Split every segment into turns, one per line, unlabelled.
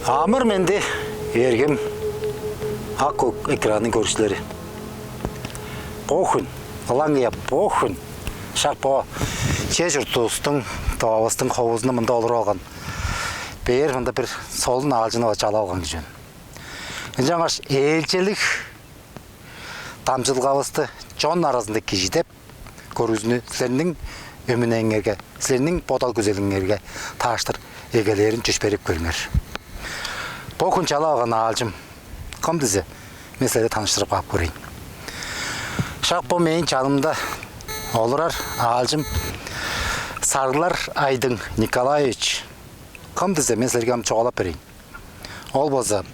Amır menде ергем ак экранның көршілері. Похын, алаңия похын. Шақ по жұртыстың, тавастың қауызыны мұнда олыр алған. Бейер мұнда бір солын алжын чала алған жөн. Жаңаш елчелік тамжылға авысты жон арасында кежидеп, көрізіні сілерінің өмінеңерге, сілерінің потал көзеліңерге таштыр егелерін жүшперіп көріңер. Похын чала алған алжым. Кім дізі? Мен сілерді таныштырып қап көрейін. Шақ по менің жанымда олырар алжым Сарғылар Айдың Николаевич. Кім дізі? Мен сілерге çoğalап берейін. Ол болса,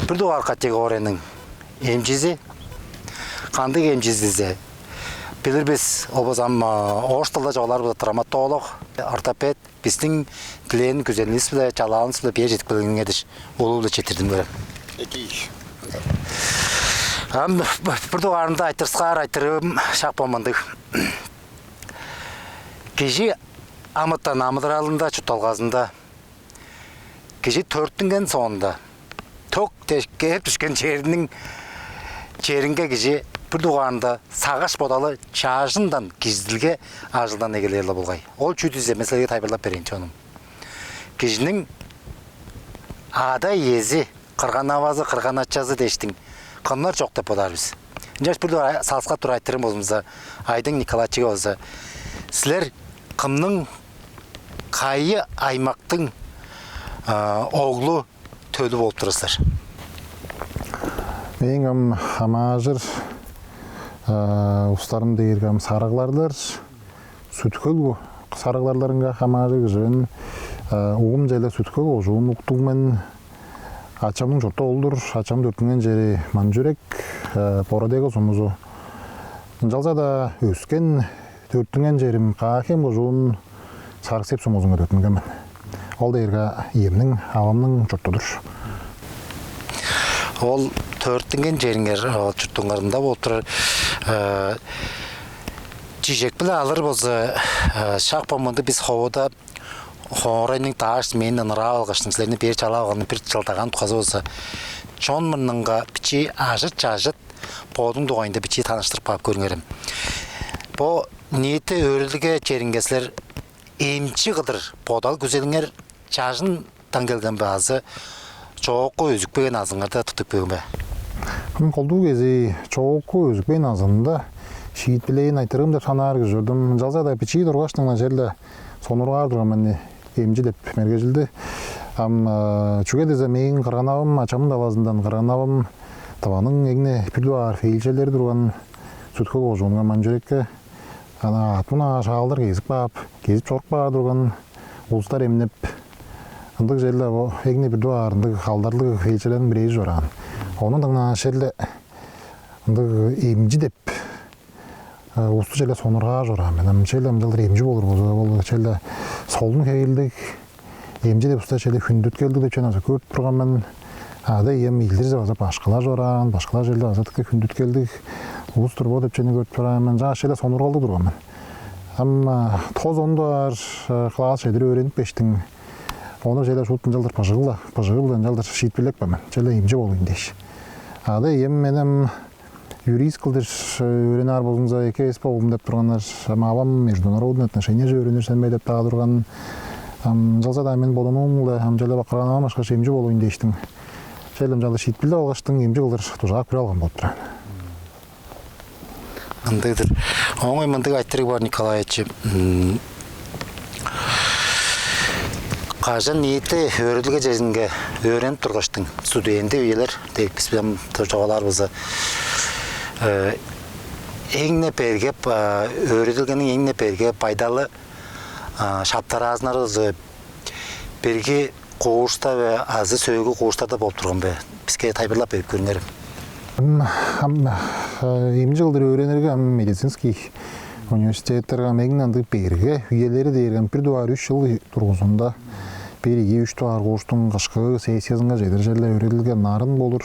бір дуғар категорияның емжізі, қандық емжізі білір біз, ол болса, орыс тілді жоғалар бұл травматолог, ортопед, біздің тілен күзелініз білі, жалағыныз білі бер жетіп білген едіш. Олы білі жетірдім көрі. Бір дуғарында айтырсқар айтырым шақ болмандық. Кежі амыттан амыдыралында, чүтталғазында, кежі төрттінген соңында, тоқ тешке түшкен жерінге кежі бір дуғарында сағаш бодалы чажындан кезділге ажылдан егелерлі болғай. Ол чүтізе мәселеге тайбырлап берейін чоным. Кежінің ада езі, қырған авазы, қырған атчазы дештің. Қымлар жоқ деп бодар біз. Жаш бір салысқа тұр айттырым болымызда, Айдың Николаевичіге болса, сілер қымның қайы аймақтың оғлы төлі болып тұрысылар.
Мен амажыр ұстарым дейіргім сарығыларлар, сүткөл сарығыларларыңға амажыр жын оғым жайлы сүткөл оғын ұқтығымен Ачамның жұртта олдыр, ачам дөртінген жері ман жүрек, борадегі сомызу. Жалса да өскен дөртінген жерім қақем ғожуын сарықсеп сомызыңға дөртінген мен. Ол дейірға емнің, авамның жұрттыдыр.
Ол төртінген жеріңер жұрттыңғарында болып тұрар. Жежек білі алыр болсы, шақ болманды біз қауыда Хоңырайның тағаш менің ұра алғашының сілеріне бер чала алғаны бір чалтаған тұқазы болса, чон мұныңға бічі ажыт-жажыт бодың доғайында бічі таныштырып бап көріңерім. Бұл ниеті өрілдіге жерінгесілер емчі қыдыр бодал көзеліңер жажын таңгелген базы çoğukku özükbegen azыңарда тұтып бөгін бә?
Қолду кезі çoğukku özükbegen азында шиит білейін айтырым деп санар жүрдім. Жалса да бічі дұрғаштыңна жерді сонырға ардырған мәнне емжі деп мерге жылды. Чүге дезе мейін қырғанавым, ачамын далазындан қырғанавым, табаның егіне пүлуар фейлшелері тұрған сүткі қожуынға мән жүрекке. Атмына шағалдар кезіп бап, кезіп чорқ баға тұрған ұлыстар емінеп, ұндық желді егіне пүлуарындық қалдарлық фейлшелерін бірейіз жораған. Оның даңна желді емжі деп Усты желе сонырға жорам. Мен желе жылдар емжі болыр болы. Желе солдың кейілдік, емжі деп ұста желе хүндіт келдік деп чен көріп тұрған мен. Ада ем елдер же азап ашқыла жорам, башқыла желе азаттыққа хүндіт келдік. Ұс тұрбо деп чені көріп тұрам мен. Жаңа желе соныр қалды тұрған мен. Тоз ондар қылағыз шедері өреніп бештің. Оны желе шуттың жылдар пажығылдан жылдар шиит білек ба мен. Желе емжі болуын дейш. Ада ем менім юрист қылдыр өрен ар болыңыза еке еспа оғым деп тұрғандар, авам международный отношения же өренер сәнбей деп таға тұрған. Жалса да мен болуын оңылы, жайлы бақырған авам ашқа емжі болуын дейштің. Жайлым жалы шиит білді алғаштың емжі қылдыр тұжақ бір алған болып тұрған.
Андайдыр. Оңай мындық айттырығы бар Николаевичі. Қажан ниеті өріліге жезінге өреніп тұрғаштың. Студенті өйелер, дейік біспен тұржағалар бұзы. Еңне пергеп, өрілгенің еңне пергеп пайдалы шаптар азынар өзі берге қоғышта ве азы сөйгі қоғыштарда болып тұрған бе. Бізге тайбырлап беріп көрінерім.
Емі жылдыр өренерге медицинский университеттерға мегінандық берге үйелері дейірген бір дуар 3 жыл тұрғысында береге 3 дуар қоғыштың қышқы сессиясынға жедір жерлі өрелілген нарын болыр.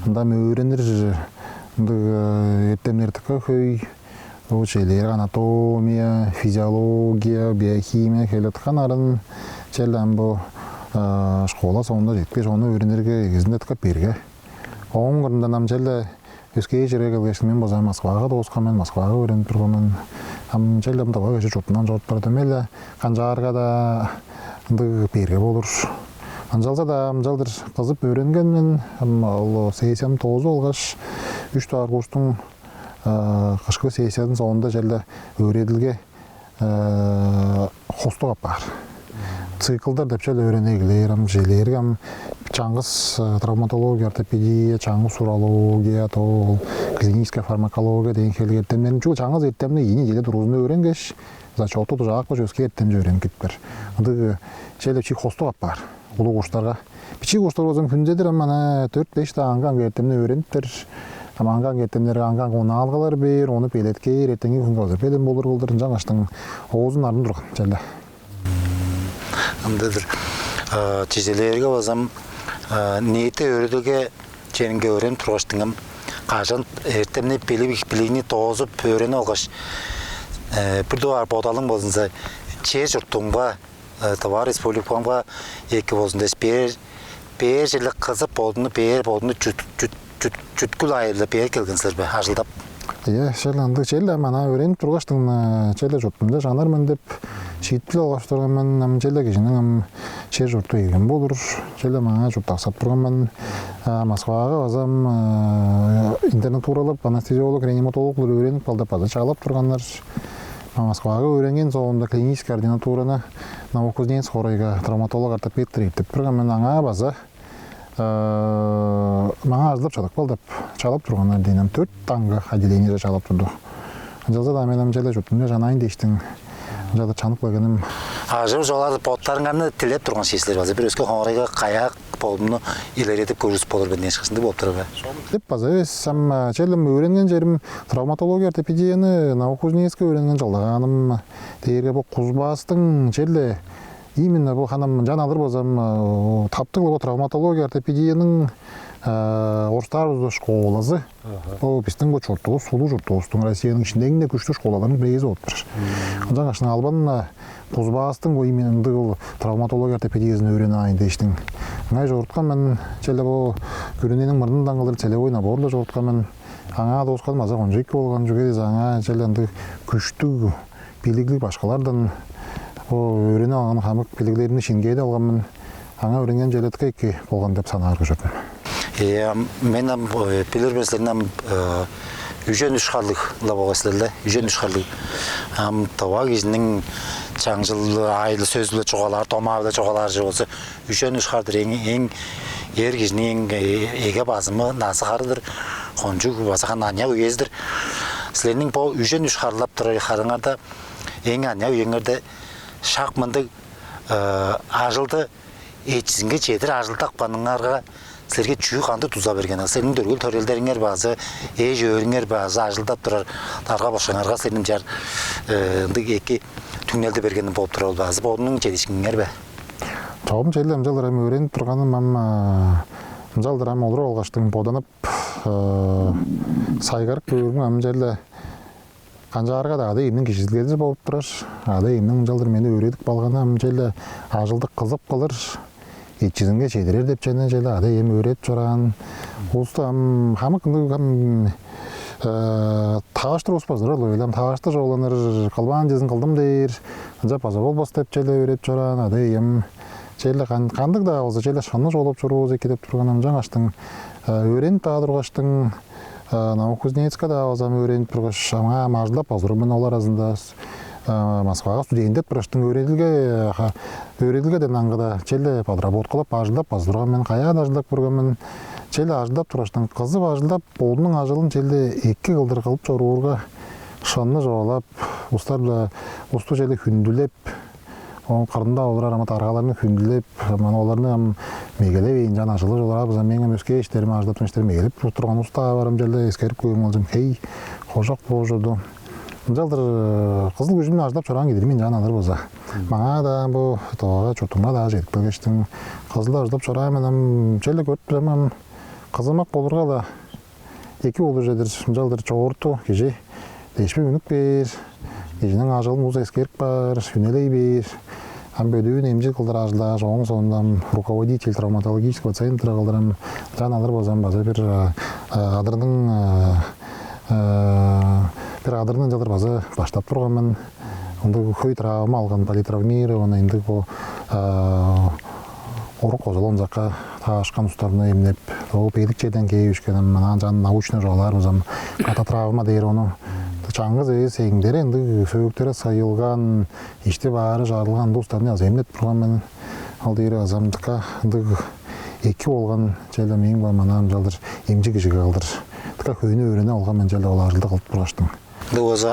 Анда өренер ертемлердікі көй, анатомия, физиология, биохимия, келетқан арын, челен бұл школа соңында жеткеш оны öğrenirge кезінде ткап берге. Оң кырында нам челе өскей жерге келгеш мен боза Москвага доска мен Москвага öğrenip турган. Ам челе мында кеше жотунан жолуп бардым эле канжаарга да ынды берге болур. Анжалса да амжалдыр кызып öğrengenмен ал сессиям 9 болгоч 3 августтун кышкы сессиянын соңунда жерде öğretilge хостуга бар. Циклдар деп чел öğrenegilер, желер, чаңгыс травматология, ортопедия, чаңгыс урология, тол, клиническая фармакология деген келгенден чул чаңгыз эртемне ини желе турузунда öğreнгеш, зачету тужак көчөскө эртем öğrenip кетпер. Ынды челе чих хостуга бар. Улуу куштарга. Бичи куштар болсоң күндедир амана 4-5 та анган эртемне öğrениптер. Анган кетемдер анган оны алгалар бер, оны пелетке эртеңки күнгө азыр пелен болор болдыр жаңаштын оозун арын турган челе.
Андыдыр чиzelерге болсам ниети öğretilge ченинге öğrenip тургаштыгым кажан эртемне билигини тоозуп öğrene алгаш бир дуар бодалың болсунса че журтуңга товар республикаңга эки болсунда бер жерлик кызып болдуну бер болдуну чүткүл айырылып бер келгенсиздерби ажылдап.
Шеланды челе мана öğrenip тургаштыгым челе жуптумда жанармын деп шийтпил алгаш турганмын нам челе кишинин че журту ийген болур. Челе мага жуптаксап турганмын. Москвага базам интернет уралып анестезиолог, реаниматологлор öğrenip алдап азыр чалап тургандар. Москвага öğrenген соңунда клинический ординатураны Новокузнецк орайга травматолог ортопедтер иптеп турганмын аңа база. Мага аздап чалап тургандар дейнем 4 таңга отделениеде чалап турду. Жалса да менен желе жуптумда жанайын дештиң. Жада чанып келгеним.
Ажып жоларды поттарыңаны тилеп турган шеслер бар. Бир өскө коңрайга каяк болуну илеретип көрүп болор бен ешкысынды болуп турабы.
Деп база сам челем öğrenген жерим травматология, ортопедияны Новокузнецкке öğrenген жалдаганым. Дегерге бу Кузбастын челе именно бу ханам жаналыр болсам таптыгы травматология, ортопедиянын орыстарыбыздын школасы. Бул биздин чуртубуз, сулуу журтубуздун Россиянын ичиндеги күчтүү школалардын бириси болуп тур. Жаңашын албан Кузбастын бу именно травматология, ортопедиясын öğrenайын дештиң. Аңа жорткан мен челе бу көрүнөнүн мурдундан калдыр целевой наборду жорткан мен аңа доскан маза 12 болгон жүгөй аңа челе күчтүү билигли башкалардан öğrene алган хамык билиглерин ишинге да алганмын. Аңа öğrenген желетке 2 болгон деп санаар көчөтүм.
Мен билер меселеринен үжөн ушкарлык лабогослерде, үжөн ушкарлык. Тава кишинин чаңжыл айлы сөзлө чогалар, томабылы чогалар же болсо, үжөн ушкардыр эң ер кишинин эге базымы насыгардыр, конжук басахан аня уездир. Силердин бу үжөн ушкарлап тургандарда эң аня уеңерде шакмындык ажылды эчисинге жетир ажылдак баныңарга силерге чүй канды туза берген. Сенин дөргүл төрөлдериңер базы, эж өрүңер базы ажылдап турар. Тарга башаңарга сенин жар ындык эки түңнелди бергенин болуп турар базы. Бонун жетишиңер бе?
Чоом челем жалдырам öğrenip турганым амма жалдырам олор алгаштыгым боданып сайгарып көрүм ам жерде канжаарга да ада эмнин кишилгеси болуп турар. Ада эмнин жалдыр мени öğretip балганы ам жерде ажылдык кызып калыр. Ичизинге чедирер деп ченен желе ада эми öğretip чоран. Устам хамык тааштыр оспаздыр ойлам тааштыр жолонор калбан жезин кылдым дейир. Жап аза болбос деп желе öğretip чоран ада эми желе кандык да болсо желе шаны жолоп чорубуз эки деп турганам жаңаштың öğrenip дагы тургаштың Новокузнецкка да болсам öğrenip тургаш аңа маждап азырмын ол арасында Москвага студенттер проштың öğretilgeden аңгыда челе подработкалап ажылдап азырган мен каяда ажылдап көргөнмүн. Челе ажылдап тураштың кызып ажылдап болдун ажылын челе 2 кылдыр кылып чоруурга шанны жолап устар да усту челе хүндүлеп кырында олар амат аргаларын хүндүлеп мана оларны мегелебейин жана ажылы жоларабыз мен өскө иштерим ажылдап иштерим мегелеп турган уста барым челе эскерип көйгөн болжум хей кожок болжоду. Жалдыр кызыл күжүмдү аждап чоран кидирмин жаналыр болса. Мага да бу тоога чуртума да жетип келгечтиң. Кызылды аждап чорай менен челе көрүп турам. Кызымак болурга да 2 болуп жетир. Жалдыр чогурту кижи дешпи мүнүк бер. Кижинин ажылын уза эскерип бар, сүнелей бер. бөдүүн эмчи кылдыражлаа жоң сондан руководитель травматологического центра кылдырам жан алыр бозам база бир адырдын жалыр база баштап турганмын. Онда көй травма алган, политравмирован, енді бұл орық озылын жаққа тағашқан ұстарына емнеп, ол пейлік жайдан кей үшкенім, манан жан научный жоғалар өзім ката травма дейір оны. Чаңғыз сейгіндері енді сөйіктері сайылған, іште бары жарылған достарына аз емнеп тұрған мен ал дейір азамдыққа екі болған жайлы мен ба манан жалдыр емжі кішігі қалдыр. Тіка көйіні өріне алған мен жайлы оларылды қалып тұрғаштың.
Өзі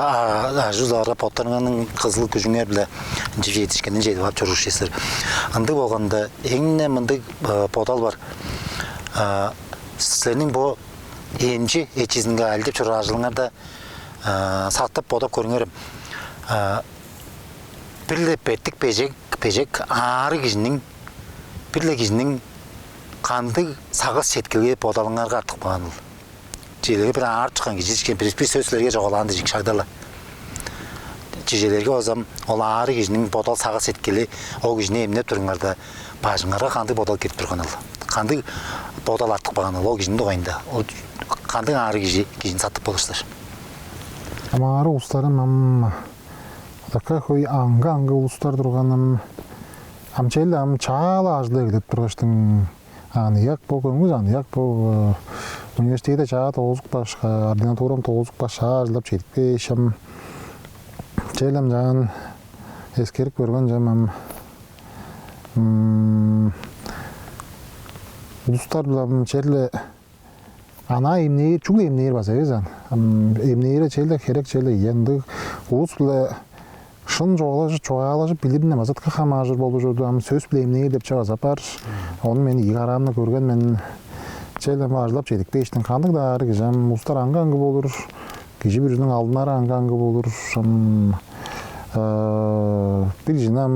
жүзлары поттарының қызыл күжіңер білі жетішкенін жейді бап жүріш есір. Анды болғанда еңіне мұнды потал бар. Сіздерінің бұл емжі етчізінге әлдеп жүрі ажылыңарда саттып потап көріңерім. Бірлі бәттік пежек ары кежінің қанды сағыз сеткілге поталыңарға артық бағаныл. Жейлерге бір ар шыққан кезде бір сөзлерге жоғаланды жек шагдарлар. Жежелерге озам ол ары кежінің ботал саға сеткелі ол кежіне емнеп тұрыңарда бажыңарға қанды ботал кетіп тұрған ал. Қанды ботал артық баған ал, ол кежінің доғайында. Қанды ары кежін саттып болыштар.
Ама ары ұстарым, така көй аңға ұлыстар тұрғаным, амчайлы чалы ажылы кедеп тұрғаштың анияк бұл көңіз, анияк бұл университетте чаға тоғызық башқа, ординатурам тоғызық башқа ажылап жетпешім. Чайлам жан ескерік көрген жамам. Ұлыстар білім чайлы ана емнейір, чүглі емнейір баса езан. Емнейірі чайлы керек чайлы ендік. Ұлыс білі шын жоғалажы біліміне базатқа қамажыр болды жүрді. Сөз білі емнейір деп чаға запар. Оны мен егі арамны көрген мен чайлам ажылап жетікпештің қандық да ары кежем. Ұлыстар аңғы болыр. Кежі бір жүзінің алдынары аңғы болыр. Bir жинам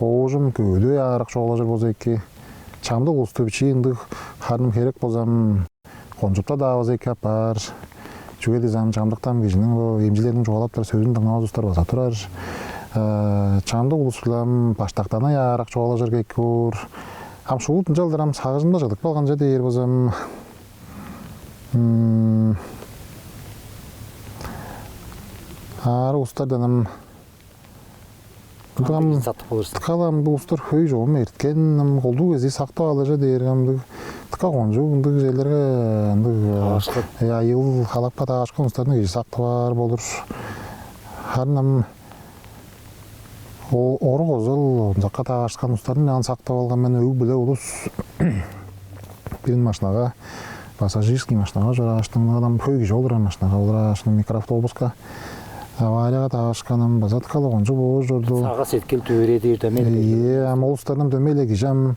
оғыжым көйді арық жоғалажыр болса еке. Чамды ұлысты бічі енді қарным керек болсам қонжыпта да ауыз еке апар. Жүге дезам чамдықтан кежінің емжелердің жоғалаптар сөзін тыңнауыз ұстар баса тұрар. Чамды ұлысылам баштақтана арық жоғалажыр кек көр. Амшуылтын жалдырам сағыжында жадық балған жады ер болсам. Ары ұстарданым Тықалам бұл ұстар көй жоғым ерткен, қолду кезі сақты алажа дейіргамды. Тықа қонжу, ұнды жерлерге айыл қалақпа тағашқан ұстардың кезі сақты бар болыр. Харынам оры қозыл, жаққа тағашқан ұстардың мен сақты алған мен өй біле олыс бірін машинаға, пассажирский машинаға жора аштың адам көйгі жолдыра машинаға олыра аштың микроавтобусқа. Аварияға тағашқаным, базат қалы қонжу болу жүрді.
Саға сеткел төвереді ердемелі.
Олыстарым дөмелі кежем.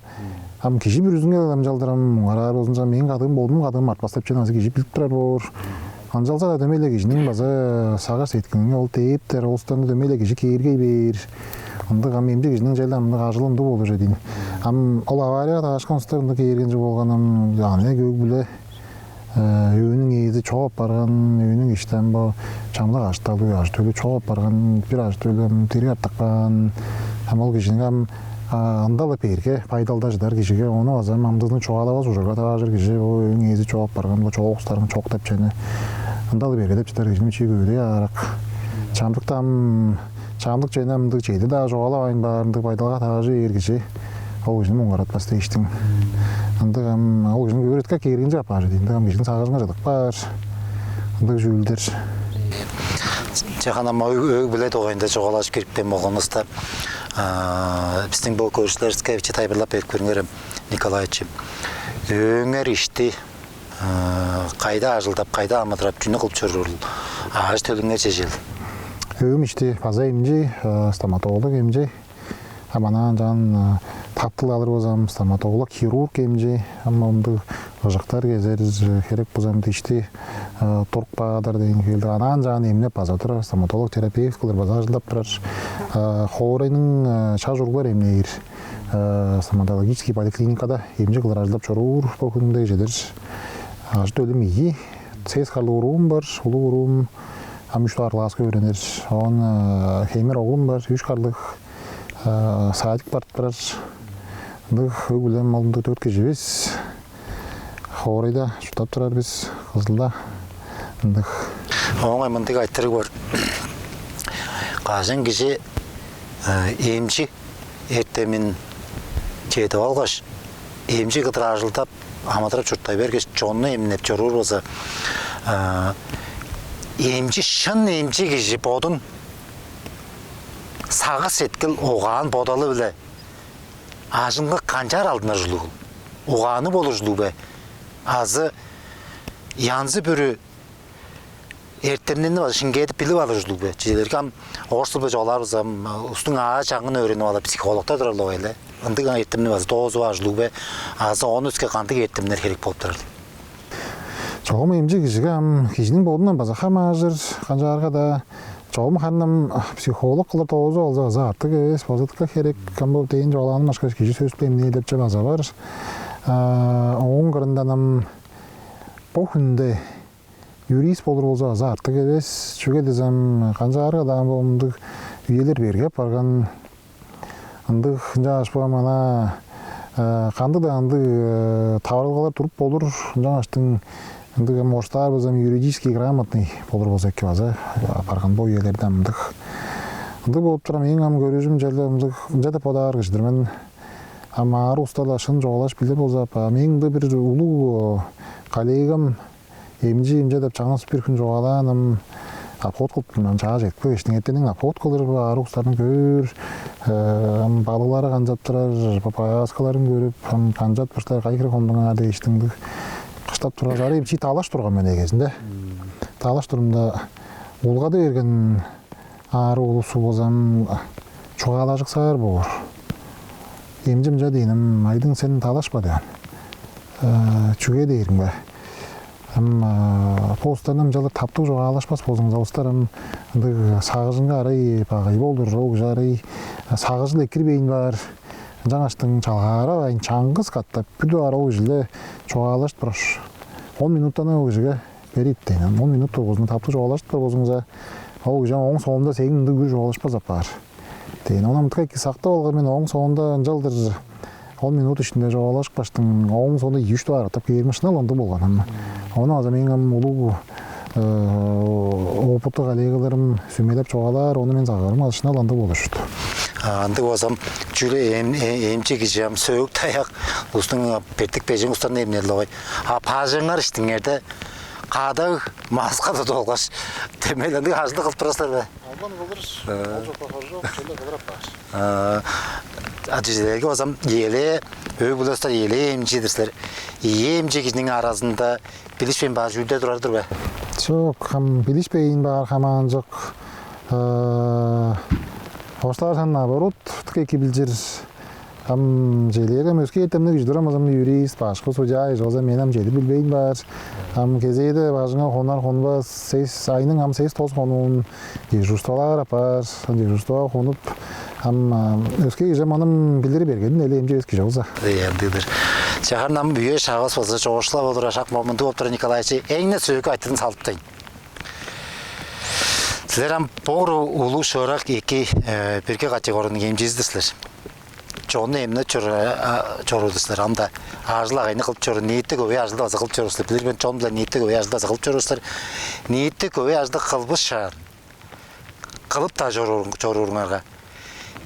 Кежі бір үзіңе жалдырам, ғарар өзінжа мен қадығым болдым, қадығым артпастап ченазы кежі біліп тұрар болыр. Анжалса да дөмелі кежінің базы саға сеткеніңе ол тейіптер, олыстарым дөмелі кежі кейіргей бер. Онды емді кежінің жайлы ғажылымды болу жадин. Ол аварияға тағашқан ұстарымды кейіргенжі болғаным, яғне көк біле. Өйінің езі çoğap барған, өйінің іштен бұл чамлық ашталы, аштөлі çoğap барған, бір аштөлі тері артықпан. Ол кешінің андалы перге, пайдалда жыдар кешіге, оны азам амдызны çoğалабаз ұжырға тағажыр кеші, өйінің езі çoğap барған, бұл çoğ ұстарын çoğ тәп жәні. Андалы перге деп жыдар кешіні чегі өйде арақ. Чамлық жәні амдық жейді да жоғала айын барынды пайдалға тағажы ер кеші. Ол кешінің оңғаратпасты ештің. Андығам ол кешінің көретке керген жапар дейді. Андығам кешінің сағызыңа жадық бар. Андығы жүйілдер.
Жақанам өй білет оғайында жоғалашып керіппен болғанызда біздің бұл көршілер Скевиче тайбырлап беріп көріңерім Николаевичі. Өңер ішті қайда ажылдап, қайда амыдырап, жүні қылып жүрір ағаш төліңе жежел.
Өйім ішті паза емжей, стоматолог емжей. Аманан жан таптыл алыр бозам, стоматолог, хирург емжей. Аманды ғыжықтар кезер керек бозам дейшті тұрқ бағадар дейін келді. Анан жан емнеп база тұрар, стоматолог, терапевт қылыр база ажылдап тұрар. Қорайның шақ жүргілер емнейір. Стоматологический поликлиникада емже қылыр ажылдап жүрur бұл күнде жедер. Ажыт өлім егі. Сез қарлы ұруым бар, ұлы ұруым. Үш қарлығасқа өренер. Хеймер оғылым бар, үш қарлық. Садик барып барар. Ындық өбілем алдында 4 жебес. Хорайда жұтап тұрар біз қызылда. Ындық.
Оңай мындық айттыры бар. Қажын кеше емші ертемен кетіп алғаш. Емші қыдыр ажылдап, аматырап жұрттай бергеш, жонны емінеп жұрыр болса. Емші, шын емші кеше бодын сағы сеткіл оған бодалы біле. Ажынға қанжар алдына жылу. Оғаны болу жылу бе. Азы янзы бүрі ертемнен бар, шынгейді біліп алыр жылу бе. Жеделерге орсы бе жоларыз, ұстың аға жаңын өрені бала психологта тұрарлы ойлы. Үндігі ертемнен бар, тоғызы бар жылу бе. Азы оны өске қандық ертемнер керек болып тұрарлы.
Çoğum emci kişinin bodundan bazı hamazır, kancarga da çoğum hanım psikolog kılar toğuzu olsa artık evet, pozitifka gerek, kambu deyince olanın başka kişi söz bileyim ne depçe bazı var. Oğun kırındanım bu günde yürüyüş olur olsa artık evet, çünkü dizem kancarga da bu üyeler berge pargan ındık jaş bana kandı da andı tavrılgalar turup olur, jaştın ындыгы моштар бізім юридически грамотный болыр болса екен база апарған бой елерден ындық ындық болып тұрам ең ам көрежім жерде ындық жада подар кішдірмен ама ары ұстала шын жоғалаш білдер болса мен бір улуу коллегам емжи емже деп жаңа бір күн жоғаланым апот қылып жаға жетпей ештің ертенің апот қылыр ары ұстарын көр балылары қанжап тұрар папаяскаларын көріп қанжат біршілер қайкірі қомдыңа де ештіңді қыштап тұрар жары емші талаш тұрған мен егесінде. Талаш тұрымда олға да ерген ары олы су болсам чоғала жықсар болыр. Емжім жа дейінім, айдың сенің талаш ба дейін. Чүге дейірің бә. Постарым жалыр таптық жоға алашпас болсың зауыстарым. Сағыжынға арай бағай болдыр, оғы жарай. Сағыжыл екір бейін бар. Жаңаштың чалғара байын чаңғыз қаттап, бүді ара оғы жылде жоғалашт бұрыш. 10 минуттан оғы жылге берейді дейін. 10 минут тоғызын тапты жоғалашт бір болсыңыза, оғы жаңа оң соғымда сегімді күр жоғалашпа запар. Дейін, ona мұтқа екі сақты болға мен оң соғымда жалдыр 10 минут ішінде жоғалашып баштың, оң соғымда 2-3 бар, тап кермішінал онды болған. Оны аза мен ұлы опыты қалеғыларым сөмелеп жоғалар, оны мен зағарым алышынал онды болы жүрді.
Андық осам жүлі емче кежем сөйік таяқ ұстың перттік пежен ұстарын емнерлі ғой. Пажыңар іштіңерді қадық масқады долғаш. Темелендік ажылды қылып тұрасылар бә?
Албан қылдырыз, ол жоқпа қажы жоқ, келі қыдырап баш.
Әдежелерге осам еле, өй бұластар еле емчедірсілер. Емче кежінің арасында білішпен бар жүлде тұрардыр бә?
Жоқ, білішпейін бар, қаман жоқ. Оштар сан наоборот, тіке білдер желегім өске етімді күждірім азам юрист, башқы судья, жоза менім жеді білбейін бар. Кезейді бажыңа қонар қонба, айның 6-9 қонуын дежурствалар апар, дежурстваға қонып, өске ежем аным білдері бергенін әлі емже өске жауыза.
Емдігдір. Шақарнам бүйе шағыз болса, жоғышыла болдыра шақ момынды оптыры Николаевичи, әңіне сөйкі айтырын салыптайын. Сілерім бұғыры ұлы шорақ екі бірге категорияның емжездірсілер. Жоғыны еміне чорудысылар. Амда ажыл ағайны қылып чору, ниетті көбе ажылды азы қылып чорусылар. Білер мен жоғын білер ниетті көбе ажылды азы қылып чорусылар. Ниетті көбе ажылды қылбыз шағыр. Қылып та чорурыңарға.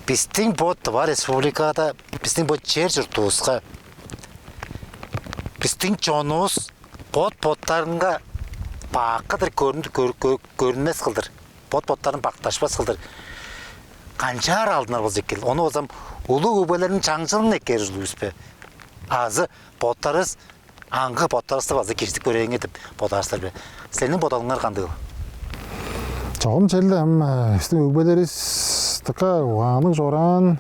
Біздің бот бар республикада, біздің бот жер жұртуызға. Біздің жоғынуыз бот-боттарыңға бақыдыр көрінмес қылдыр. Бот-боттарын бақташпас қылдыр. Қаншар алдынар болз екел. Оны озам ұлы өбелерінің жаңжылын екер жылу үспе. Азы боттарыз, аңғы боттарызды базы кештік көрейін етіп ботарыстар бе. Сенің боталыңар қандығы?
Çoğum çeldem, işte öbeleriz tıka uğanık joran,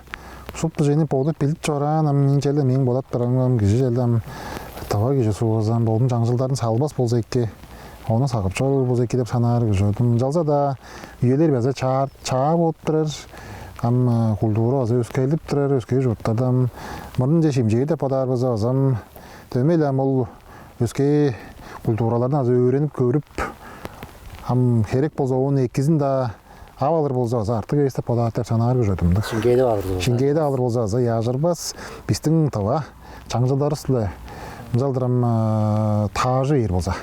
suptu jeni boğdup bilip joran, men çeldem, men bolat barangam kişi çeldem, tava kişi suğazan, boğdum жаңжылдарын салбас болса ekke, onu sağıp çorur болса ekke деп санар kişi. Жалса da üyeler beze çağıp oturur, kulturu azı öskeylip durur, öskey jurtlardan, mırın jeşimjeyi de podar beze azam, tömeylem ol öskey kulturalardan azı öğrenip görüp, kerek болса onun ekizin de Avalar bolsa artık este podater sanar gördüm.
Şingeyde vardı.
Şingeyde alır bolsa yazırbas bizden tava çаңжылдарыслы жалдырам тажы ер болса.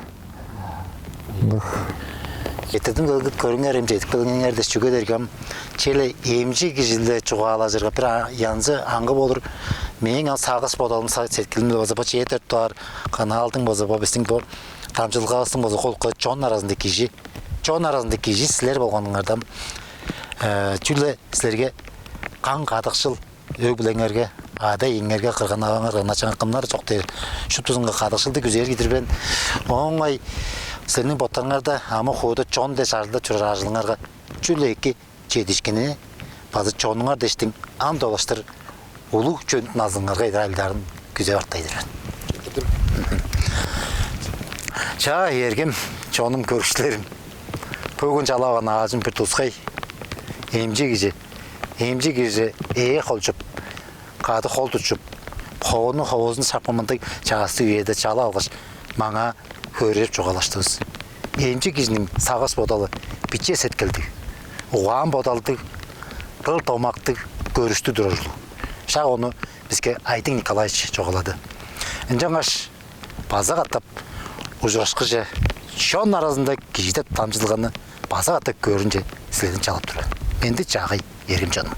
Getirdim gılgıt körünger emceydik bilginger de şüge derken çele emci gizilde çuğala zırga bir yancı angı olur. Meğen sağız bodalım setkilinde boza başı yeter tutar kanaldın boza babestin bu tamcılığa astın boza kolqa çon arasındaki kişi. Çon arasındaki kişi sizler bolğanlardan çülle sizlerge kan qadıqşıl ögülengerge ada yengerge qırğan ağanlar naçan qımlar çok değil. Şu tuzunga qadıqşıldı güzel gidirben. Oңай senin botanlarda ama xoda çon de sarda çurarjılıngarga çülleki çedişkini bazı çonungar deştin am dolaştır ulu çön nazıngarga idraldarın güzel arttaydır. Ça yergim çonum görüşlerim. Bugün çalağan ağacın bir tuzkay. Emci gizi kolçup kadı kol tutup hovunu hovuzun sapamında çağısı üyede çala alғаш manga hörerip çoğalaştınız. Emci gizinin sağız bodalı bitçe setkeldi. Oğan bodaldı, kıl tomaktı, görüştü dururdu. Şa onu bizge Aydın Nikolaevich çoğaladı. Encangaş bazı atıp ucraşkıca şon arasında gizide tamcılığını bazı atıp görünce sizlerin çalıp durur. Ben de çağı yerim canım.